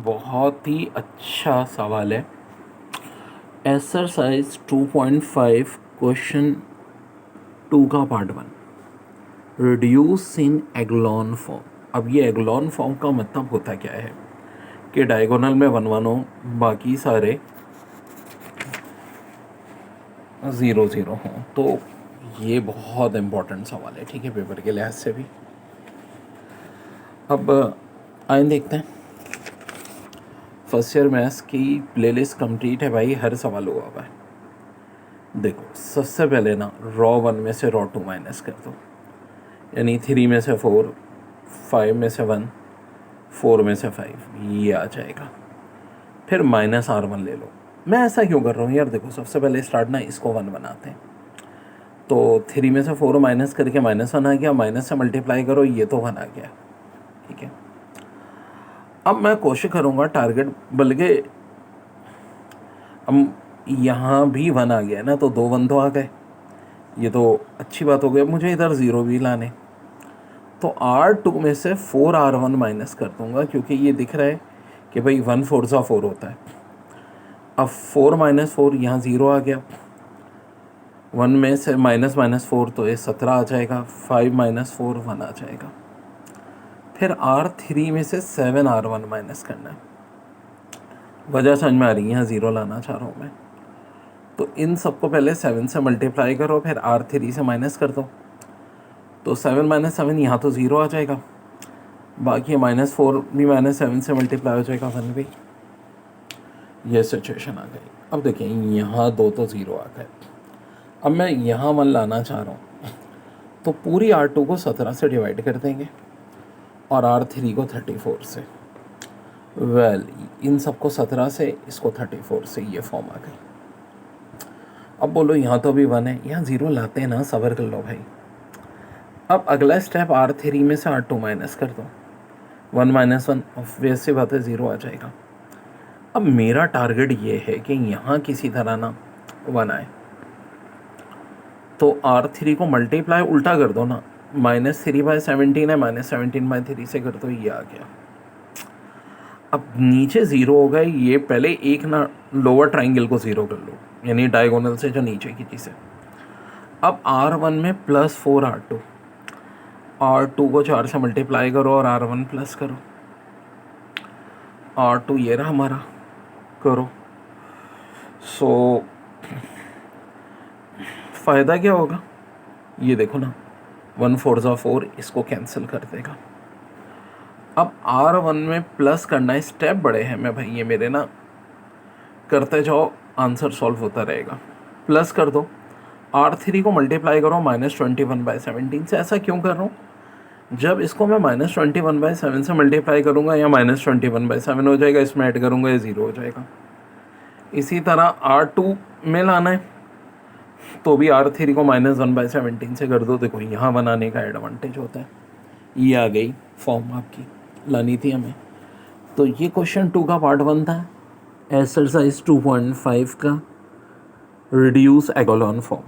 बहुत ही अच्छा सवाल है। एक्सरसाइज 2.5 क्वेश्चन 2 का पार्ट 1, रिड्यूस इन एग्लॉन फॉर्म। अब ये एग्लॉन फॉर्म का मतलब होता क्या है कि डायगोनल में 1 1 हो, बाकी सारे 0 0 हों। तो ये बहुत इम्पोर्टेंट सवाल है, ठीक है, पेपर के लिहाज से भी। अब आइए देखते हैं। फर्स्ट ईयर मैथ्स की प्लेलिस्ट कंप्लीट है भाई, हर सवाल हुआ हुआ है। देखो सबसे पहले ना रॉ 1 में से रॉ 2 माइनस कर दो, यानी 3 में से 4, 5 में से 1, 4 में से 5, ये आ जाएगा। फिर माइनस R1 ले लो। मैं ऐसा क्यों कर रहा हूँ यार, देखो सबसे पहले स्टार्ट ना इसको 1 बनाते हैं। तो 3 में से 4 माइनस करके -1 आ गया, माइनस से मल्टीप्लाई करो, ये तो 1 आ गया, ठीक है। अब मैं कोशिश करूँगा टारगेट, बल्कि हम यहाँ भी 1 आ गया ना, तो 2 1 तो आ गए, ये तो अच्छी बात हो गई। मुझे इधर 0 भी लाने, तो R2 में से 4 R1 माइनस कर दूंगा, क्योंकि ये दिख रहा है कि भाई 1 4 सा 4 होता है। अब 4 - 4 यहाँ 0 आ गया, 1 में से -4 तो ये 17 आ जाएगा, 5 - 4 1 आ जाएगा। फिर R3 में से 7 R1 माइनस करना है। वजह समझ में आ रही है, यहाँ 0 लाना चाह रहा हूँ मैं। तो इन सबको पहले 7 से मल्टीप्लाई करो, फिर R3 से माइनस कर दो, तो 7 - 7 यहाँ तो 0 आ जाएगा, बाकी -4 भी -7 से मल्टीप्लाई हो जाएगा, 1 भी। ये सिचुएशन आ गई। अब देखिए यहाँ 2 तो 0 आ गए। अब मैं यहाँ 1 लाना चाह रहा हूँ, तो पूरी R2 को 17 से डिवाइड कर देंगे और R3 को 34 से। इन सबको 17 से, इसको 34 से, ये फॉर्म आ गई। अब बोलो यहाँ तो भी 1 है, यहाँ 0 लाते हैं ना, सबर कर लो भाई। अब अगला स्टेप R3 में से R2 माइनस कर दो, 1 - 1 ऑब्वियस बात है 0 आ जाएगा। अब मेरा टारगेट ये है कि यहाँ किसी तरह ना 1 आए, तो R3 को मल्टीप्लाई उल्टा कर दो ना, -3/17 है, -17/3 से कर दो, ये आ गया। अब नीचे 0 हो गए, ये पहले एक ना लोअर ट्राइंगल को 0 कर लो, यानी डायगोनल से जो नीचे की चीज़ है। अब R1 में +4 R2, R2 को 4 से मल्टीप्लाई करो और R1 प्लस करो, R2 ये रहा हमारा, करो। सो फ़ायदा क्या होगा, ये देखो ना, 1 4 ज़ा 4, इसको कैंसिल कर देगा। अब R1 में प्लस करना है, स्टेप बड़े हैं मैं भाई, ये मेरे ना करते जाओ, आंसर सॉल्व होता रहेगा। प्लस कर दो, R3 को मल्टीप्लाई करो -21/17 से। ऐसा क्यों कर रहा हूँ, जब इसको मैं -21/7 से मल्टीप्लाई करूँगा, या -21/7 हो जाएगा, इसमें ऐड करूँगा, ये 0 हो जाएगा। इसी तरह R2 में लाना है, तो भी R3 को -1/17 से कर दो। देखो यहाँ बनाने का एडवांटेज होता है। ये आ गई फॉर्म, आपकी लानी थी हमें। तो ये क्वेश्चन 2 का पार्ट 1 था, एक्सरसाइज 2.5 का, रिड्यूस एगोलॉन फॉर्म।